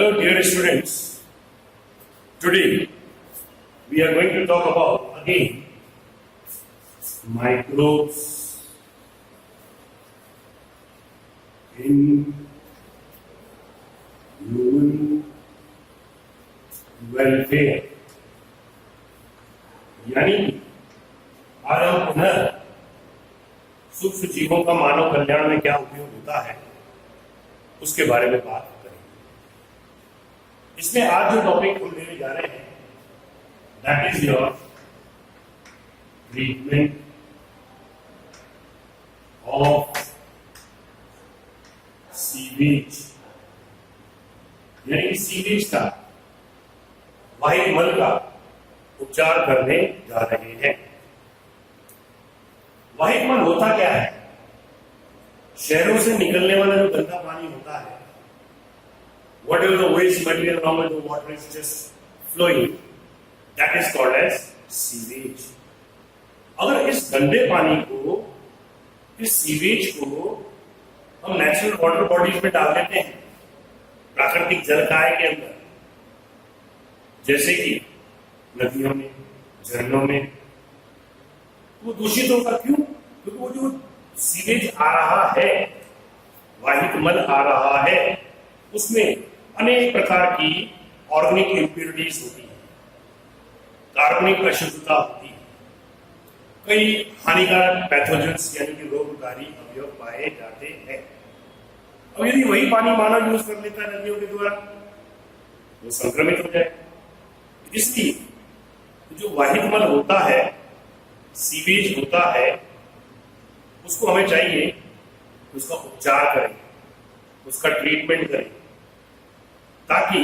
Hello, dear students. Today we are going to talk about again microbes in human welfare. यानी आज हम पुनः सूक्ष्म जीवों का मानव कल्याण में क्या उपयोग होता है उसके बारे में बात करेंगे। इसमें आज जो टॉपिक हम लेने जा रहे हैं that is your treatment of sewage, यानी सीवेज का वाहित मल का उपचार करने जा रहे हैं। वाहित मल होता क्या है? शहरों से निकलने वाला जो गंदा पानी होता है, whatever the waste material along with the water is just flowing, that is called as sewage. अगर इस गंदे पानी को, इस सीवेज को हम नेचुरल वाटर बॉडीज में डाल देते हैं, प्राकृतिक जलकाय के अंदर, जैसे कि नदियों में, झरनों में, वो दूषित होगा। क्यों? क्योंकि वो जो सीवेज आ रहा है, वाहित मल आ रहा है, उसमें अनेक प्रकार की ऑर्गेनिक इम्प्योरिटीज होती है, कार्बनिक अशुद्धता होती है, कई हानिकारक पैथोजेंस यानी कि रोगकारी अवयव पाए जाते हैं। अब यदि वही पानी मानव यूज कर लेता है नदियों के द्वारा, वो संक्रमित हो जाए। इसलिए जो वाहित मल होता है, सीवेज होता है, उसको हमें चाहिए उसका उपचार करें, उसका ट्रीटमेंट करें, ताकि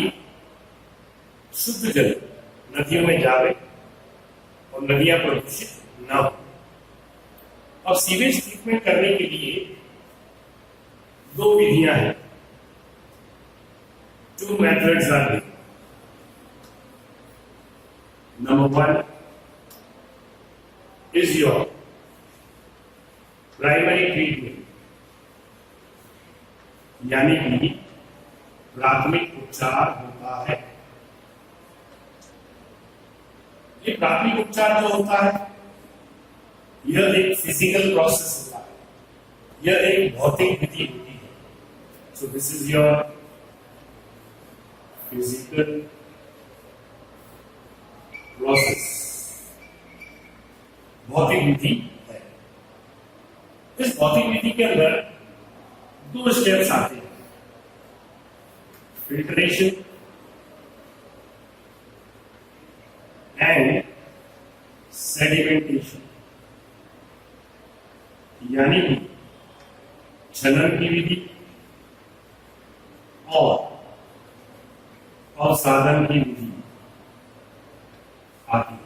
शुद्ध जल नदियों में जावे और नदियां प्रदूषित ना हो। अब सीवेज ट्रीटमेंट करने के लिए दो विधियां हैं, two methods are there. Number 1 is your primary treatment, यानी कि प्राथमिक उपचार होता है। ये प्राथमिक उपचार जो होता है, यह एक फिजिकल प्रोसेस होता है, यह एक भौतिक विधि होती है। So this is your physical process, भौतिक विधि है। इस भौतिक विधि के अंदर दो स्टेप्स आते हैं, फिल्ट्रेशन एंड सेडिमेंटेशन, यानी कि छलन की विधि और अवसादन की विधि आती है।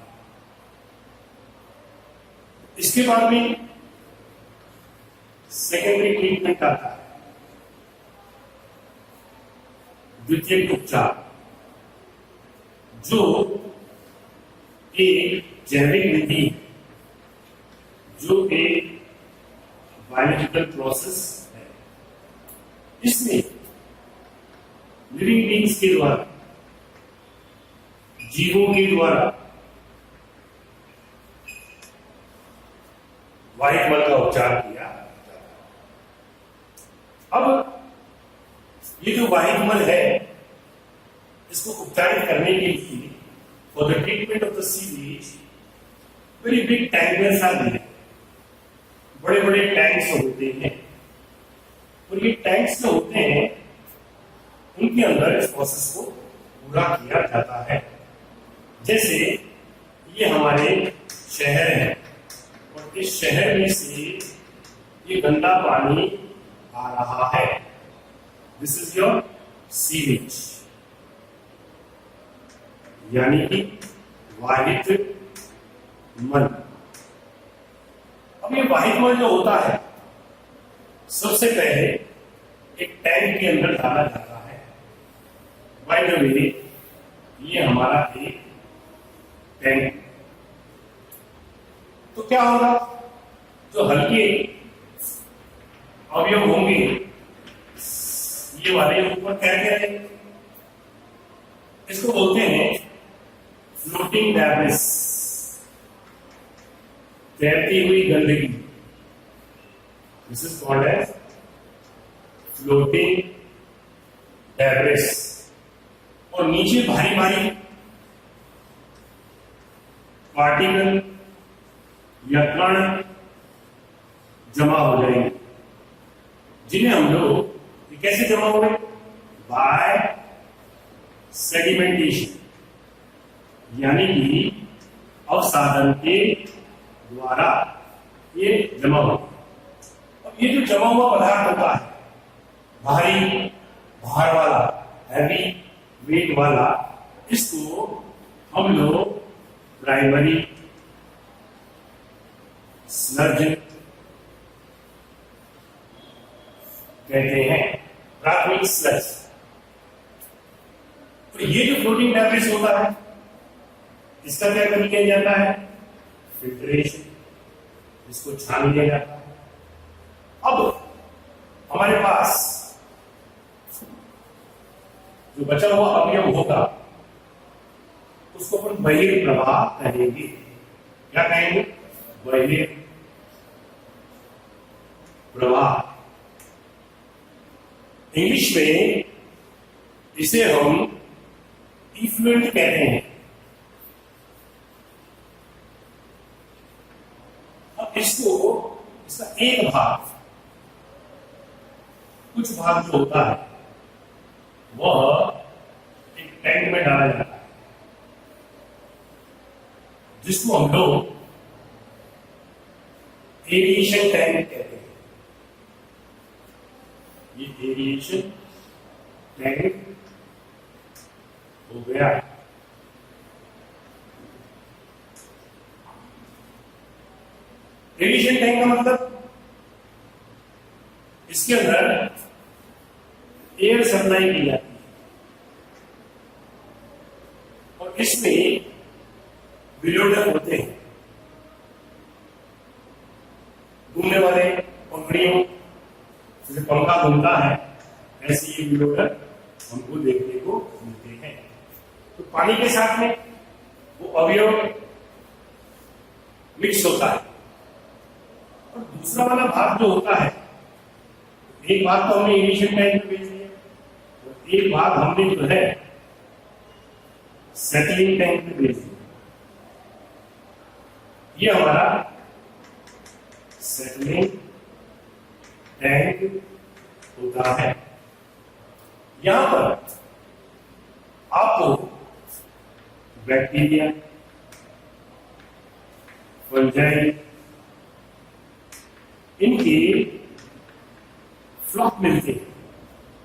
इसके बाद में सेकेंडरी ट्रीटमेंट आता है, द्वितीयक उपचार, जो एक जैविक विधि, जो एक बायोलॉजिकल प्रोसेस है। इसमें लिविंग बींग्स के द्वारा, जीवों के द्वारा वाहित मल का उपचार किया जाता है। अब ये जो वाहित मल है, इसको उपचारित करने के लिए for the treatment of the sewage very big tankers are needed. बड़े बड़े टैंक्स होते हैं, और ये टैंक्स जो होते हैं उनके अंदर इस प्रोसेस को पूरा किया जाता है। जैसे ये हमारे शहर है, और इस शहर में से ये गंदा पानी आ रहा है, दिस इज योर सीवेज, यानी कि वाहित मल। अब ये वाहित मल जो होता है, सबसे पहले एक टैंक के अंदर डाला जाता है। बाय द वे, ये हमारा एक टैंक। तो क्या होगा, जो हल्के अवयव होंगे ये वाले ऊपर क्या करेंगे, इसको बोलते हैं फ्लोटिंग डेब्रिस, तैरती हुई गंदगी। This is called as floating debris. और नीचे भारी भारी पार्टिकल या कण जमा हो जाएंगे, जिन्हें हम लोग कैसे जमा हुए, बाय सेडिमेंटेशन, यानी कि अवसादन के द्वारा ये जमा हो। अब ये जो जमा हुआ पदार्थ होता है, भारी भार वाला, हैवी वेट वाला, इसको हम लोग प्राइमरी स्लज कहते हैं, प्राथमिक स्लज। तो ये जो फ्लोटिंग डेब्रिस होता है, इसका क्या कर लिया जाता है, फिल्ट्रेशन, इसको छान लिया जाता है। अब हमारे पास जो बचा हुआ अवयव होगा उसको अपन बहिर्प्रवाह कहेंगे। क्या कहेंगे, बहिर्प्रवाह। इंग्लिश में इसे हम इफ्लुएंट कहते हैं। अब इसका एक भाग, कुछ भाग जो होता है वह एक टैंक में डाला जाता है, जिसको हम लोग एरिएशन टैंक कहते हैं। ये एरिएशन टैंक हो गया। एरिएशन टैंक का मतलब इसके अंदर एयर सप्लाई की जाती है और इसमें विलोडक होते हैं, घूमने वाले पंखड़ियों, जैसे पंखा घूमता है ऐसे ये विलोडक हमको देखने को मिलते हैं। तो पानी के साथ में वो अवयव मिक्स होता है। और दूसरा वाला भाग जो होता है, एक भाग तो हमने एरिएशन टैंक में भेज दिया, और एक भाग हमने जो है सेटलिंग टैंक में भेज दिया। ये हमारा सेटलिंग टैंक होता है। यहां पर आपको बैक्टीरिया, फंजाई, इनके फ्लॉक मिलते हैं,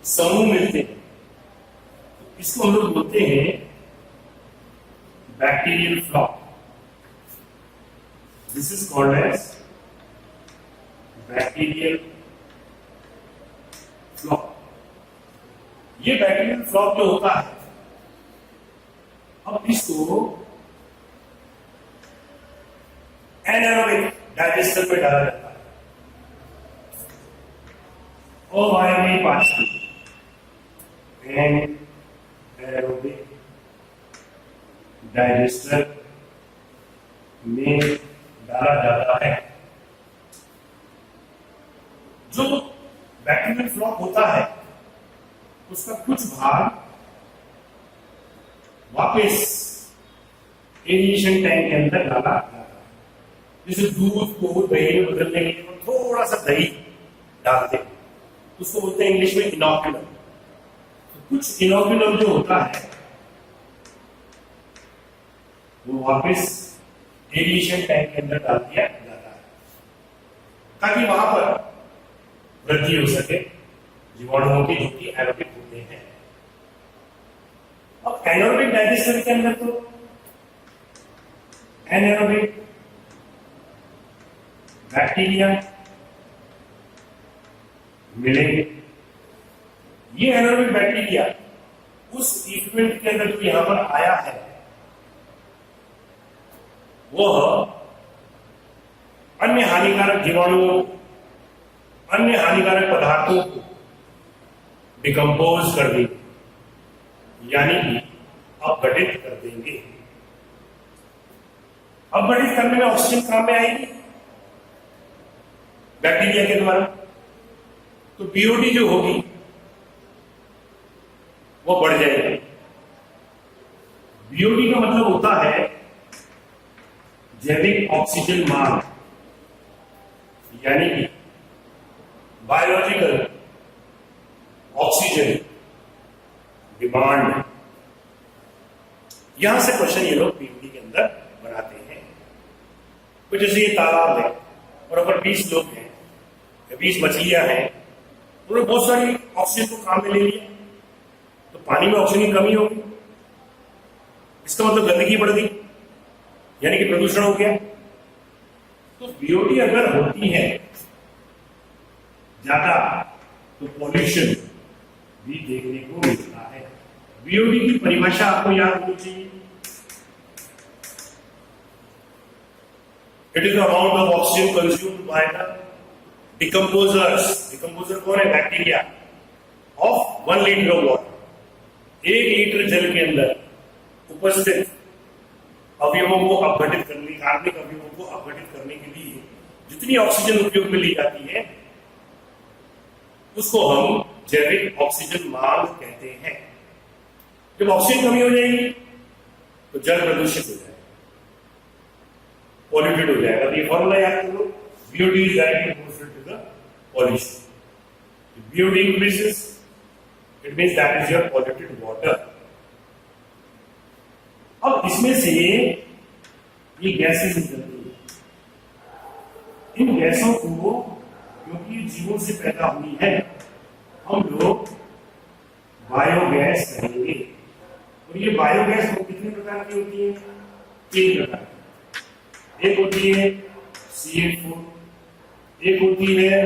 समूह मिलते हैं। इसको हम लोग बोलते हैं bacterial floc. This is called as bacterial floc. ये बैक्टीरियल फ्लॉक जो होता है, अब इसको एनारोबिक डाइजेस्टर में डाला जाता है। अवायवीय पाचन, एनारोबिक डाइजेस्टर में डाला जाता है। जो बैक्टीरियल फ्लॉक होता है उसका कुछ भाग वापस एरिएशन टैंक के अंदर डाला जाता है। जैसे दूध को दही में बदलने के लिए थोड़ा सा दही डालते हैं, उसको बोलते हैं इंग्लिश में इनोक्यूलम। तो कुछ इनोक्यूलम जो होता है वो वापस एरिएशन टैंक के अंदर डाल दिया जाता है, ताकि वहां पर वृद्धि हो सके जीवाणुओं की, जो कि एरोबिक होते हैं। अब एनारोबिक डाइजेस्टर के अंदर तो एनारोबिक बैक्टीरिया मिलेंगे। ये एनारोबिक बैक्टीरिया उस इक्विपमेंट के अंदर जो यहां पर आया है, वह अन्य हानिकारक जीवाणुओं, अन्य हानिकारक पदार्थों को डिकम्पोज कर देगी, यानी कि अपघटित कर देंगे। अपघटित करने में ऑक्सीजन काम में आएगी बैक्टीरिया के द्वारा, तो बीओडी जो होगी वो बढ़ जाएगी। बीओडी का मतलब होता है जैविक ऑक्सीजन मांग, यानी कि बायोलॉजिकल ऑक्सीजन डिमांड। यहां से क्वेश्चन ये लोग बीओडी के अंदर बनाते हैं। तो जैसे ये तालाब है और अगर 20 लोग हैं या 20 मछलियां हैं, उन्होंने बहुत सारी ऑक्सीजन को काम में ले लिया, तो पानी में ऑक्सीजन की कमी होगी, इसका मतलब गंदगी बढ़ गई, यानी कि प्रदूषण हो गया। तो बीओडी अगर होती है ज्यादा तो पॉल्यूशन भी देखने को मिलता है। बीओडी की परिभाषा आपको याद होनी चाहिए। It is the amount of oxygen consumed by the decomposers. Decomposer कौन है? Bacteria. Of 1 litre of water, 1 litre जल के अंदर उपस्थित अवयवों को अपघटित करने, कार्बनिक अवयवों को अपघटित करने के लिए जितनी ऑक्सीजन उपयोग में ली जाती है उसको हम जैविक ऑक्सीजन मांग कहते हैं। जब ऑक्सीजन कमी हो जाएगी तो जल प्रदूषित हो जाएगा, पॉल्यूटेड हो जाएगा। तो ये फॉर्मूला याद कर लो, BOD is directly proportional to the pollution. BOD increases, it means that is your polluted water. अब इसमें से ये गैसेस निकलती है। इन गैसों को, क्योंकि जीवों से पैदा हुई है, हम लोग बायोगैस कहेंगे। और ये बायोगैस कितने प्रकार की होती है? 3 प्रकार की। एक होती है CH4, एक होती है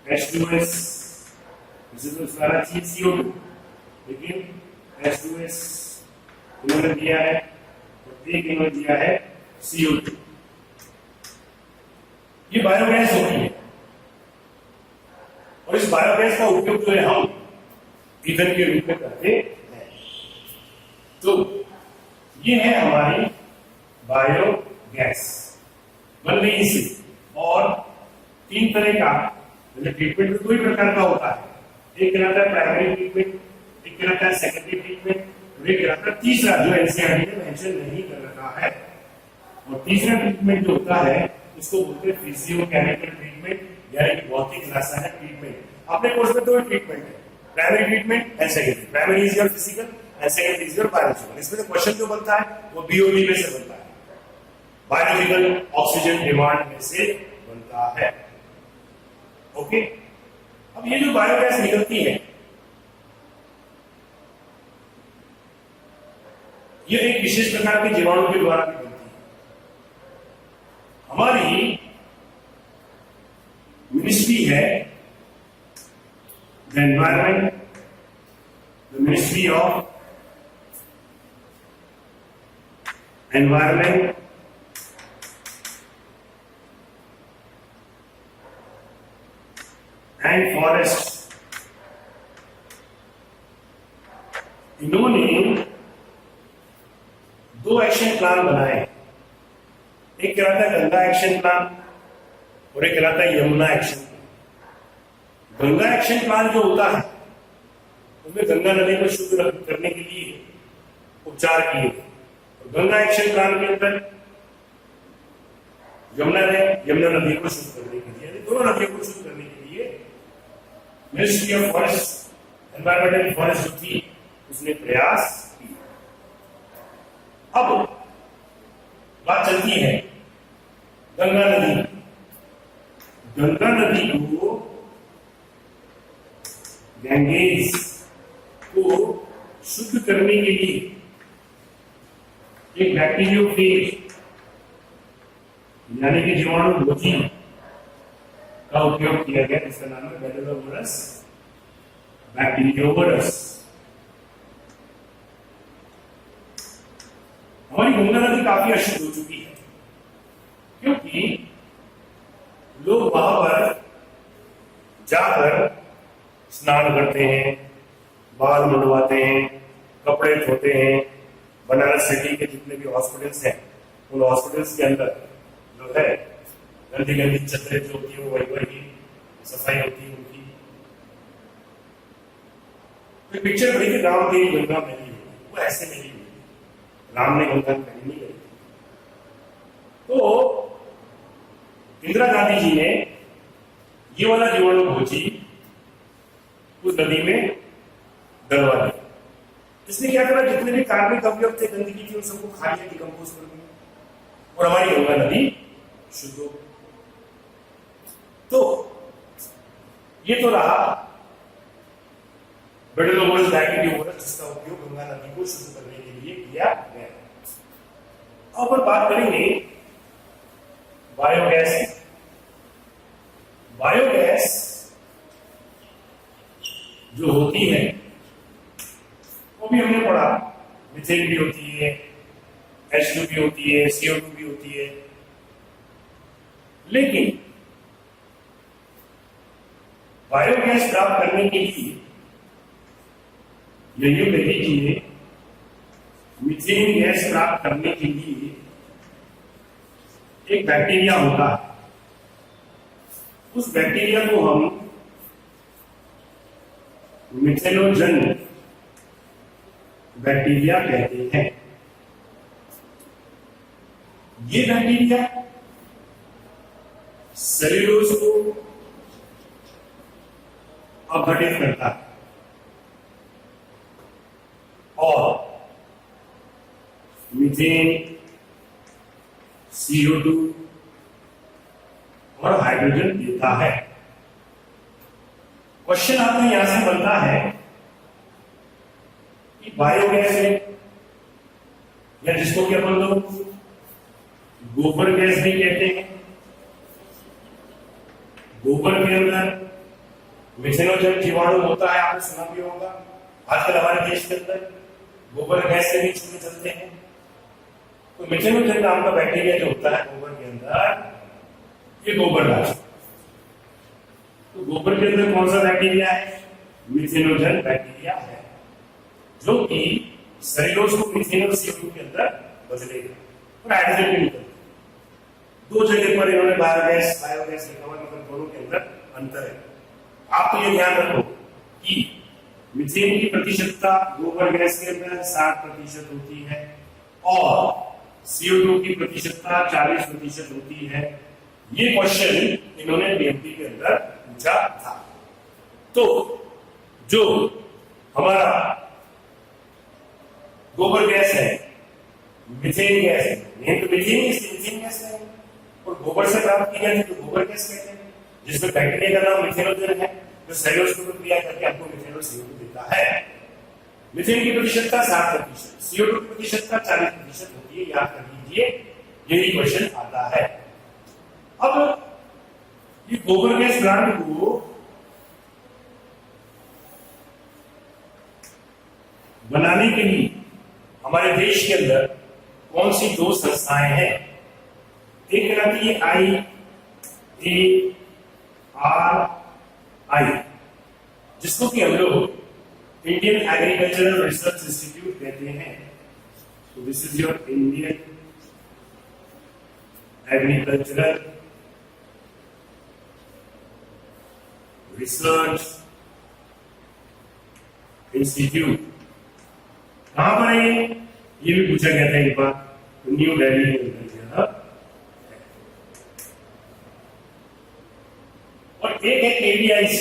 H2S, जिसे तो सारा चीज CO2, लेकिन H2S इन्होंने दिया है और एक इन्होंने दिया है CO2। ये बायोगैस होती है और इस बायोगैस का उपयोग जो है हम ईंधन के रूप में करते हैं। तो ये है हमारी बायोगैस बन गई इससे। और 3 तरह का ट्रीटमेंट में 2 प्रकार का होता है। एक कहलाता है प्राइमरी ट्रीटमेंट, एक कहलाता है सेकेंडरी ट्रीटमेंट, और एक कहलाता है तीसरा जो एनसीईआरटी ने मेंशन नहीं कर रखा है। और तीसरा ट्रीटमेंट जो होता है उसको बोलते हैं फिजियोकेमिकल ट्रीटमेंट, यानी भौतिक रासायनिक ट्रीटमेंट। अपने कोर्स में 2 ट्रीटमेंट है, primary treatment and secondary. Primary is your physical and secondary is your biological. इसमें जो क्वेश्चन जो बनता है वो बीओडी में से बनता है, बायोलॉजिकल ऑक्सीजन डिमांड में से बनता है। ओके, अब ये जो बायोगैस निकलती है ये एक विशेष प्रकार के जीवाणु के द्वारा भी बनती है। हमारी मिनिस्ट्री है the environment, the ministry of environment and forest. इन्होंने 2 एक्शन प्लान बनाए। एक कहलाता है गंगा एक्शन प्लान और एक कहलाता है Yamuna action plan. Ganga action plan जो होता है उसमें गंगा नदी को शुद्ध करने के लिए उपचार किए। और गंगा एक्शन प्लान के अंदर यमुना नदी को शुद्ध करने के लिए, दोनों नदियों को शुद्ध करने के लिए ministry of forest, environment and forest जो थी उसने प्रयास किया। अब बात चलती है गंगा नदी। गंगा नदी को, गैंगेज को शुद्ध करने के लिए एक बैक्टीरियोफेज यानी कि जीवाणुरोधी का उपयोग किया गया, जिसका नाम है बैक्टीरियोवरस। हमारी गंगा नदी काफी अशुद्ध हो चुकी है क्योंकि लोग वहां पर जाकर स्नान करते हैं, बाल मुड़वाते हैं, कपड़े धोते हैं, बनारस सिटी के जितने भी हॉस्पिटल्स हैं उन हॉस्पिटल्स के अंदर जो है गंदी गंदी चद्दरें जो होती है वो वही वही सफाई होती है उनकी। तो पिक्चर बड़ी थी राम तेरी गंगा मैली, वो ऐसे नहीं हुई, राम ने गंगा मैली नहीं करी। तो इंदिरा गांधी जी ने ये वाला जीवाणु भोजी उस नदी में डलवा दिया। इसने क्या करा, जितने भी कार्बनिक अवयव थे, गंदगी थी, उन सबको खा लिया, डिकम्पोज कर दिया और हमारी गंगा नदी शुद्ध हो। तो ये तो रहा बेडलोमोस बैक्टीरियोमोरस, जिसका उपयोग गंगा नदी को शुद्ध करने के लिए किया गया। अब अपन बात करेंगे बायोगैस। बायोगैस जो होती है वो भी हमने पढ़ा, मीथेन भी होती है, H2 भी होती है, CO2 भी होती है। लेकिन बायोगैस प्राप्त करने के लिए यही कह लीजिए, मीथेन गैस प्राप्त करने के लिए एक बैक्टीरिया होता है। उस बैक्टीरिया को हम मिथेनोजन बैक्टीरिया कहते हैं। ये बैक्टीरिया सेल्यूलोज को अपघटित करता है और मीथेन, CO2 और हाइड्रोजन देता है। क्वेश्चन आपका यहां से बनता है कि बायोगैस है, या जिसको कि अपन लोग गोबर गैस भी कहते हैं, गोबर के अंदर मिथेनोजन जीवाणु होता है, आपने सुना भी होगा। आजकल हमारे देश के अंदर गोबर गैस से भी चूल्हे चलते हैं। तो मिथेनोजन नाम का बैक्टीरिया जो होता है गोबर के अंदर, ये गोबर राज। तो गोबर के अंदर कौन सा बैक्टीरिया है? मिथेनोजन बैक्टीरिया है, जो कि सेल्यूलोज को मिथेन और CO2 के अंदर बदलेगा और हाइड्रोजन भी निकलता है। दो जगह पर इन्होंने बायोगैस लिखा हुआ, मतलब दोनों के अंदर अंतर है। आप तो ये ध्यान रखो कि मीथेन की प्रतिशतता गोबर गैस के अंदर 60% होती है और CO2 की प्रतिशतता 40% होती है। ये क्वेश्चन इन्होंने BMT के अंदर पूछा था। तो जो हमारा गोबर गैस है, मीथेन गैस है, मेन तो मीथेन गैस है और गोबर से प्राप्त की जाती है तो गोबर गैस कहते हैं, जिसमें बैक्टीरिया का नाम मिथेनोजन है, जो सेल्यूलोज को प्रक्रिया करके आपको मिथेन और CO2 देता है। मिथेन की प्रतिशतता 60%, CO2 की प्रतिशतता 40% होती है, याद कर लीजिए, यही क्वेश्चन आता है। अब ये गोबर गैस प्लांट को बनाने के लिए हमारे देश के अंदर कौन सी दो संस्थाएं हैं? एक कहलाती है IARI, जिसको कि हम लोग इंडियन एग्रीकल्चरल रिसर्च इंस्टीट्यूट कहते हैं। तो this is your Indian agricultural research institute. कहां पर है ये भी पूछा गया था एक बार, तो न्यू दिल्ली में गया था। और एक है ABIC,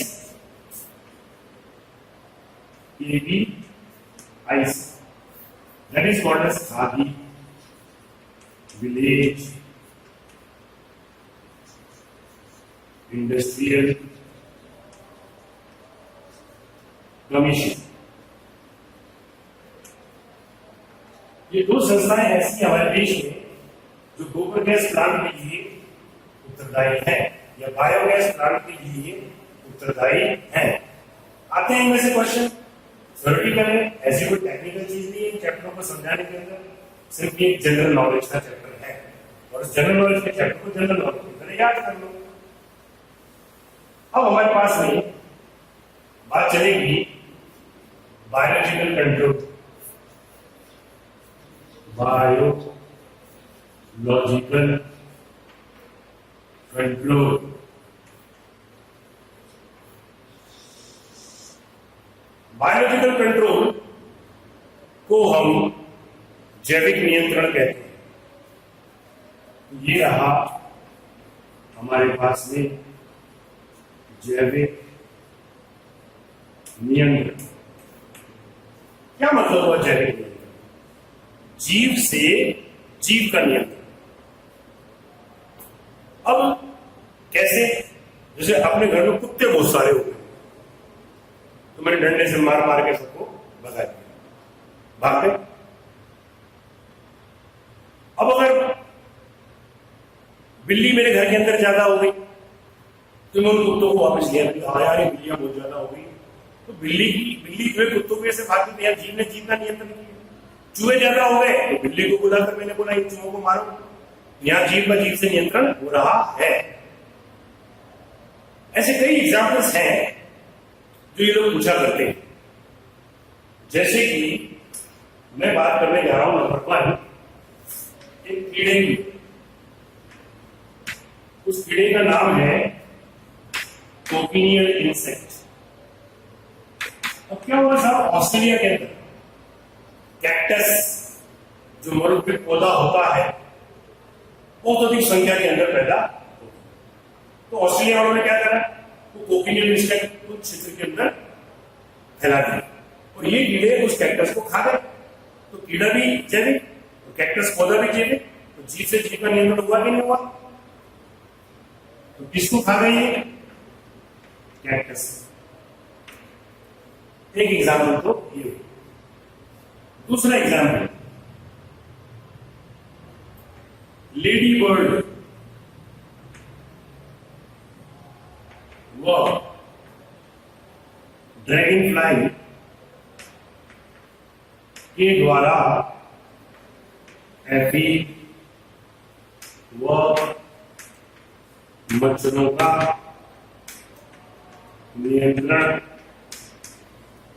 that is called as Khadi village industrial commission. ये दो संस्थाएं ऐसी हमारे देश में जो गोबर गैस प्लांट के लिए उत्तरदायी है या बायोगैस प्लांट के लिए उत्तरदायी है। आते हैं इनमें से क्वेश्चन, थ्योरेटिकल है, ऐसी कोई टेक्निकल चीज नहीं है चैप्टरों को समझाने के अंदर, सिर्फ ये जनरल नॉलेज का चैप्टर है और इस जनरल नॉलेज के चैप्टर को जनरल नॉलेज की तरह याद कर लो। अब हमारे पास में बात चलेगी biological control, biological control. Biological control को हम जैविक नियंत्रण कहते हैं। ये रहा हमारे पास में जैविक नियंत्रण। क्या मतलब हुआ जैविक नियंत्रण? जीव से जीव का नियंत्रण। अब कैसे? जैसे अपने घर में कुत्ते बहुत सारे हो गए, तो मैंने डंडे से मार मार के सबको भगा दिया, भाग गए। अब अगर बिल्ली मेरे घर के अंदर ज्यादा हो गई तो मैं उन कुत्तों को वापस लिया, हाँ यार ये बिल्लियां बहुत ज्यादा हो गई, तो बिल्ली जो है कुत्तों को ऐसे भाग दिया। जीव ने जीव का नियंत्रण किया। चूहे ज्यादा हो गए तो बिल्ली को बुलाकर मैंने बोला इन चूहों को मारो। यहां जीव का जीव से नियंत्रण हो रहा है। ऐसे कई एग्जाम्पल्स हैं जो ये लोग पूछा करते हैं। जैसे कि मैं बात करने जा रहा हूं नंबर 1, एक कीड़े की। उस कीड़े का नाम है कोकिनियल इंसेक्ट। अब क्या हुआ साहब, ऑस्ट्रेलिया के अंदर कैक्टस जो मरुभूमि पौधा होता है बहुत अधिक संख्या के अंदर पैदा होता है। तो ऑस्ट्रेलिया वालों ने क्या करा, तो कोकिनियल इंसेक्ट उस क्षेत्र के अंदर फैला दिया और ये कीड़े उस कैक्टस को खा गए। तो कीड़ा भी जैविक, तो कैक्टस पौधा भी जैविक, तो जीव से जीव का नियंत्रण हुआ कि नहीं हुआ? तो किसको खा गई ये? कैक्टस। एक एग्जाम्पल तो ये। दूसरा एग्जाम्पल, लेडी बर्ड व ड्रैगन फ्लाई के द्वारा एफिड व मच्छरों का नियंत्रण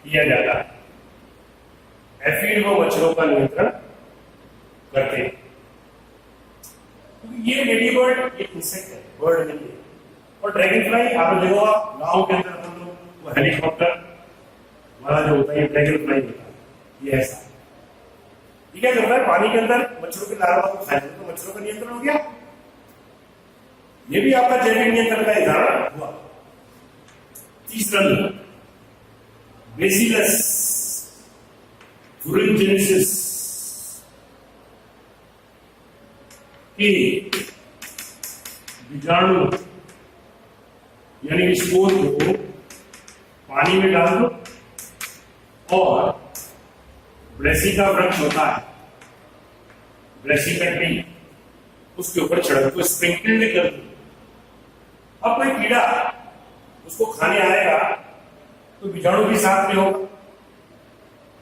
किया जाता है। एफिड व मच्छरों का नियंत्रण करते हैं। ये लेडी बर्ड एक इंसेक्ट है, बर्ड नहीं है। और ड्रैगन फ्लाई आप देखो, गांव के अंदर हम लोग वो हेलीकॉप्टर वाला जो होता है ड्रैगन फ्लाई होता है, ये ऐसा। ये क्या करता है, पानी के अंदर मच्छरों के लार्वा को खाए तो मच्छरों का नियंत्रण हो गया। ये भी आपका जैविक नियंत्रण का उदाहरण हुआ। तीसरा, बेसिलस thuringiensis के बीजाणु यानी स्पोर को पानी में डाल दो और ब्रेसिका वृक्ष होता है, ब्रेसिका ट्री, उसके ऊपर छिड़क दो, स्प्रिंकल कर दो। अब कोई कीड़ा उसको खाने आएगा तो बीजाणु भी साथ में होगा,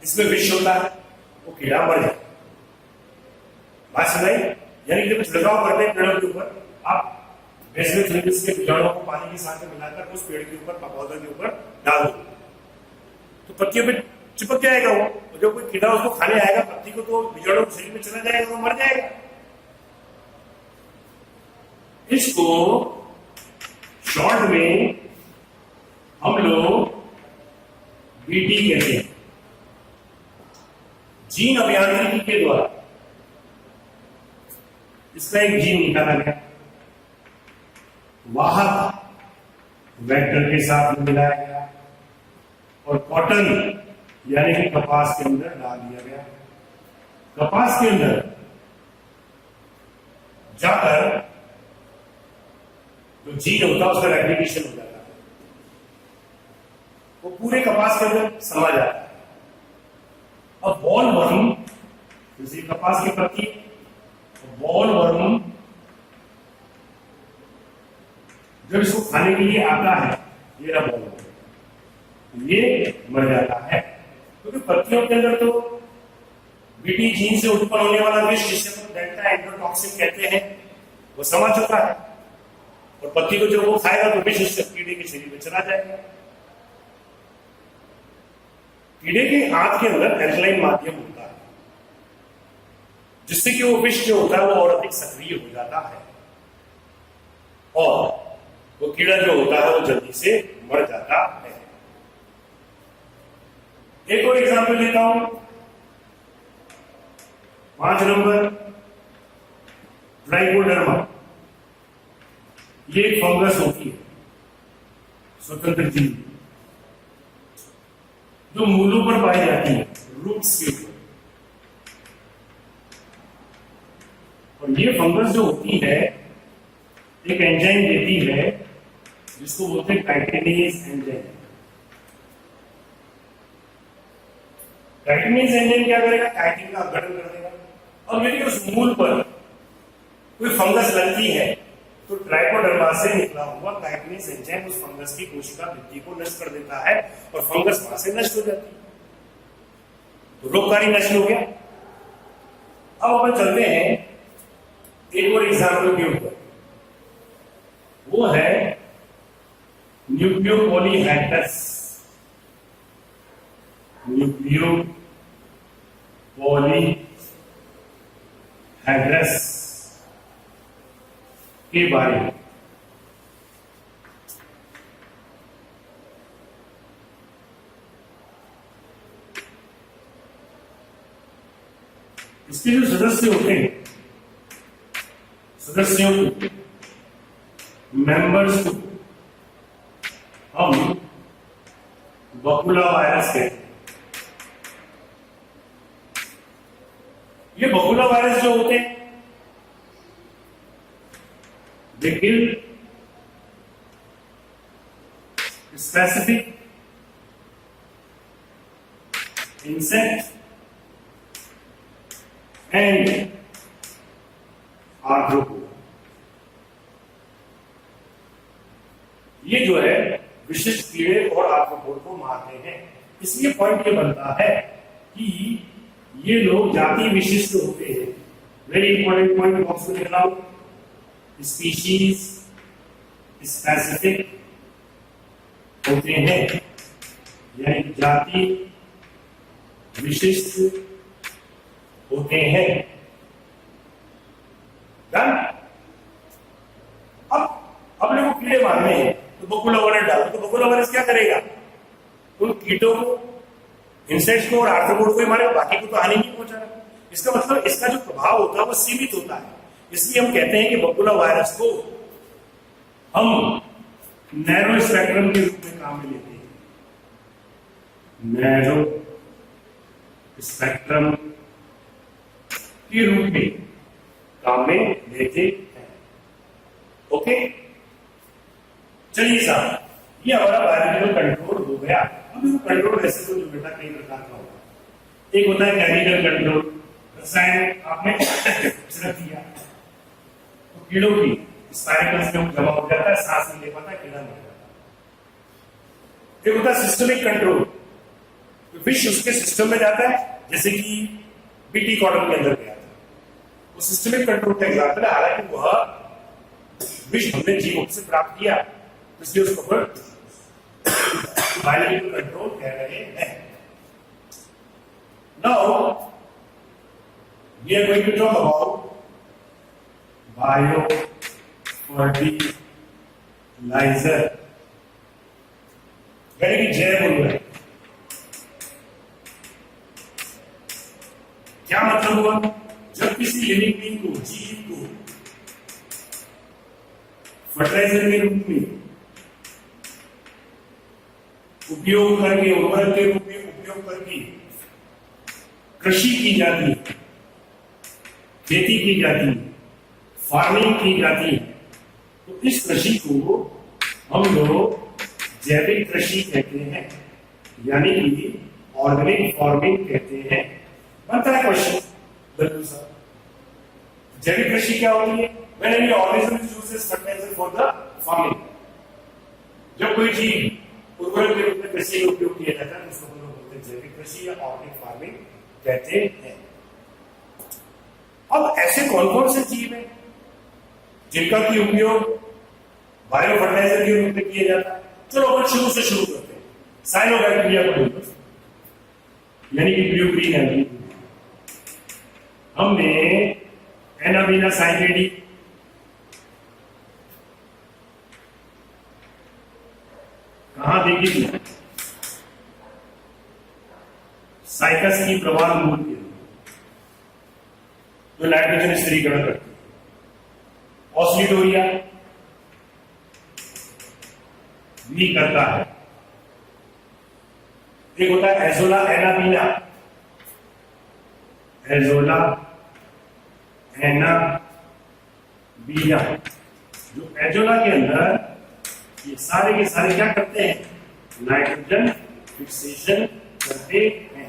इसमें विष होता है, वो कीड़ा मर जाए। बात सुनाई? यानी जब छिड़काव करते हैं पेड़ों के ऊपर, आप बेसिलस के बीजाणुओं को पानी के साथ में मिलाकर उस पेड़ के ऊपर, पौधे के ऊपर डाल दो तो पत्तियों पे चिपक जाएगा वो। और जब कोई कीड़ा उसको खाने आएगा पत्ती को, तो बीजाणु शरीर में चला जाएगा, वो मर जाएगा। इसको शॉर्ट में हम लोग बीटी कहते हैं। जीन अभियांत्रिकी के द्वारा इसका एक जीन निकाला गया, वाहक वेक्टर के साथ मिलाया गया और कॉटन यानी कि कपास के अंदर डाल दिया गया। कपास के अंदर जाकर जो जीन होता है उसका रेप्लिकेशन हो जाता है, वो पूरे कपास के अंदर समा जाता है। अब बॉल वर्म, जैसे कपास की पत्ती, बॉल वर्म जब इसको खाने के लिए आता है, ये रहा बॉल वर्म, ये मर जाता है क्योंकि पत्तियों के अंदर तो बीटी जीन से उत्पन्न होने वाला विष, जिसे हम डेल्टा एंडोटॉक्सिन कहते हैं, वो समा चुका है और पत्ती को जब वो खाएगा तो विष उसके कीड़े के शरीर में चला जाएगा। कीड़े के हाथ के अंदर एल्कलाइन माध्यम होता है, जिससे कि वो विष जो होता है वो और अधिक सक्रिय हो जाता है और वो कीड़ा जो होता है वो जल्दी से मर जाता है। एक और एग्जाम्पल लेता हूं, 5 नंबर ट्राइकोडर्मा। ये एक फंगस होती है स्वतंत्र जीव जो मूलों पर पाई जाती है, रूट्स के ऊपर। और ये फंगस जो होती है एक एंजाइम देती है जिसको बोलते हैं काइटिनेज एंजाइम। काइटिनेज एंजाइम क्या करेगा? काइटिन का अपघटन कर देगा। और यदि उस मूल पर कोई फंगस लगती है तो ट्राइकोडर्मा से निकला हुआ काइटिनेज एंजाइम उस फंगस की कोशिका भित्ति को नष्ट कर देता है और फंगस वहां से नष्ट हो जाती है, तो रोगकारी नष्ट हो गया। अब अपन चलते हैं एक और एग्जाम्पल के ऊपर, वो है न्यूक्लियोपॉलीहेड्रस। न्यूक्लियोपॉलीहेड्रस के बारे में। इसके जो सदस्य होते हैं, सदस्यों को, मेंबर्स को हम बकुला वायरस कहते हैं। ये बकुला वायरस जो होते हैं they kill specific insect and arthropod। ये जो है विशिष्ट कीड़े और आर्थ्रोपोड को मारते हैं। इसलिए पॉइंट ये बनता है कि ये लोग जाति विशिष्ट होते हैं। वेरी इंपॉर्टेंट पॉइंट बॉक्स में लिखना हो, स्पीशीज स्पेसिफिक होते हैं, यानी जाति विशिष्ट होते हैं। डन। अब लोग कीड़े मारने हैं तो बकुला वायरस डालो, तो बकुला वायरस क्या करेगा? उन कीटों को, इंसेक्ट्स को और आर्थ्रोपोड को ही मारेगा, बाकी को तो हानि नहीं पहुंचा रहा। इसका मतलब इसका जो प्रभाव होता है वो सीमित होता है। इसलिए हम कहते हैं कि बकुला वायरस को हम नैरो स्पेक्ट्रम के रूप में काम में लेते हैं। नैरो स्पेक्ट्रम के रूप में काम में लेते हैं। ओके, चलिए साहब, ये हमारा बायोलॉजिकल कंट्रोल हो गया। अब ये कंट्रोल वैसे तो जो बेटा कई प्रकार का होगा। एक होता है केमिकल कंट्रोल, रसायन आपने रख दिया तो कीड़ों की स्पाइरकल्स में जमा हो जाता है, सांस नहीं ले पाता, कीड़ा मर जाता है। एक होता है सिस्टमिक कंट्रोल, तो विष उसके सिस्टम में जाता है, जैसे कि बीटी कॉटन के अंदर गया था, वो सिस्टमिक कंट्रोल का एग्जाम्पल है। हालांकि वह विष हमने जीवों से प्राप्त किया, इसलिए उसको बायोलॉजिकल कंट्रोल कह रहे हैं। Now we are going to talk about bio fertiliser, यानी कि जैव उर्वरक। क्या मतलब हुआ? जब किसी लिविंग बीइंग को, जीव को फर्टिलाइजर के रूप में उपयोग करके, उर्वरक के रूप में उपयोग करके कृषि की जाती है, खेती की जाती है, फार्मिंग की जाती है, तो इस कृषि को हम लोग जैविक कृषि कहते हैं, यानी कि ऑर्गेनिक फार्मिंग कहते हैं। बनता है क्वेश्चन, जैविक कृषि क्या होती है? When any organism uses fertilizer for the farming, जब कोई जीव उर्वरक के रूप में कृषि में उपयोग किया जाता है तो उसको हम लोग बोलते हैं जैविक कृषि या ऑर्गेनिक फार्मिंग कहते हैं। अब ऐसे कौन कौन से जीव हैं जिनका की उपयोग बायो फर्टिलाइजर के रूप में किया जाता है? चलो अपन शुरू से शुरू करते हैं। साइनोबैक्टीरिया को, यानी कि ब्लू ग्रीन एल्गी, हमने एनाबीना साइक्लिडी, कहां देखी थी? साइकस की प्रवाह मूल के जो नाइट्रोजन स्थिरीकरण करती है। ऑस्लिटोरिया भी करता है। एक होता है एजोला एनाबीना, एजोला एनाबीना, जो एजोला के अंदर ये सारे के सारे क्या करते हैं? नाइट्रोजन फिक्सेशन करते हैं।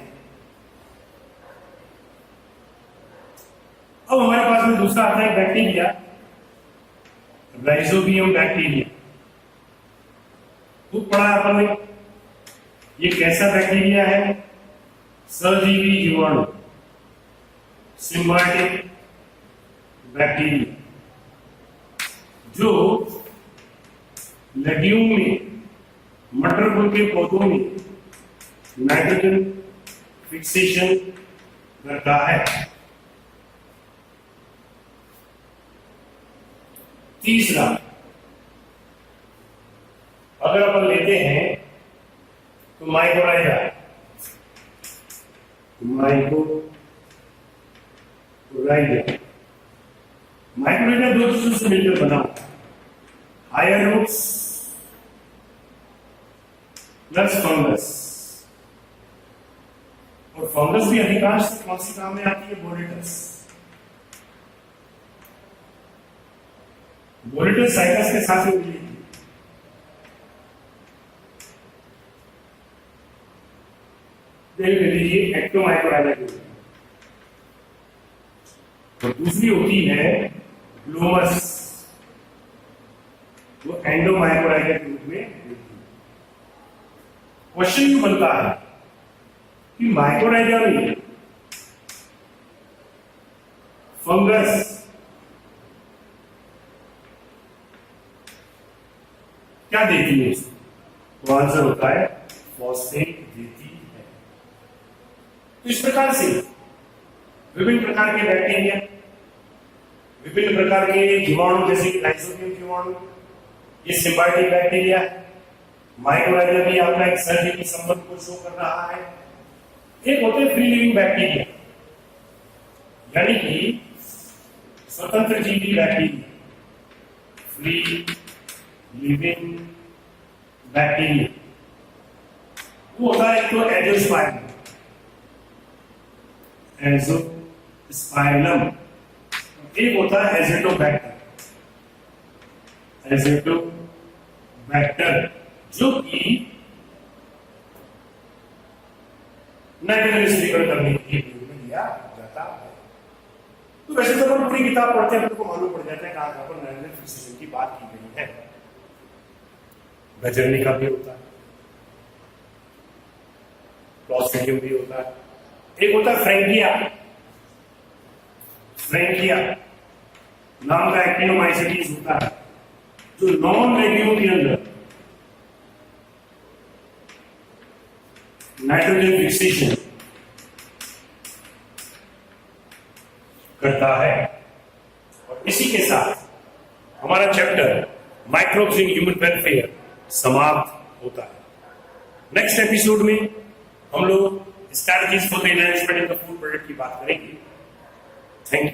अब हमारे पास में दूसरा आता है बैक्टीरिया, राइजोबियम बैक्टीरिया। खूब पढ़ा अपन ने। ये कैसा बैक्टीरिया है? सजीवी जीवाणु, सिम्बायोटिक बैक्टीरिया, जो लेग्यूम में, मटर कुल के पौधों में नाइट्रोजन फिक्सेशन करता है। तीसरा, अगर अपन लेते हैं तो माइक्रोराइजा, माइक्रोराइजा दो चीजों से मिलकर बना होता है, हायर रूट्स प्लस फंगस। और फंगस भी अधिकांश कौन सी काम में आती है? बोलेटस। बोलेटस साइकस के साथ में मिली थी। देख लीजिए एक्टोमाइक्रोराइजा की। और दूसरी होती है ग्लोमस, वो एंडोमाइक्रोराइजा के रूप में। क्वेश्चन ये बनता है कि माइक्रोराइजा में फंगस क्या देती है? तो आंसर होता है फॉस्फेट देती है। तो इस प्रकार से विभिन्न प्रकार के बैक्टीरिया, विभिन्न प्रकार के जीवाणु, जैसे कि लाइसोबियम जीवाणु, ये सिम्बायोटिक बैक्टीरिया, माइक्रोराइजा भी आपका एक सर्जिकल संबंध को शो कर रहा है। एक होते हैं फ्री लिविंग बैक्टीरिया, यानी कि स्वतंत्र जीवी बैक्टीरिया, फ्री लिविंग बैक्टीरिया। वो होता है एक तो एंजियोस्पाइरम, एंजियोस्पाइरम, एक होता है एजेटोबैक्टर, एजेटोबैक्टर, जो कि नाइट्रोजन स्थिरीकरण करने के लिए उपयोग में लिया जाता है। तो वैसे तो अपन पूरी किताब पढ़ते हैं, आपको मालूम पड़ जाता है कहां कहां पर नाइट्रोजन फिक्सेशन की बात की गई है। गजरनी का भी होता है, क्लॉस्ट्रिडियम भी होता है, एक होता है फ्रैंकिया, फ्रैंकिया नाम का एक्टिनोमाइसीटीज होता है, जो नॉन लेग्यूम के अंदर नाइट्रोजन फिक्सेशन करता है। और इसी के साथ हमारा chapter microbes in human welfare समाप्त होता है। नेक्स्ट एपिसोड में हम लोग strategies for the enhancement of the food product की बात करेंगे। Thank you.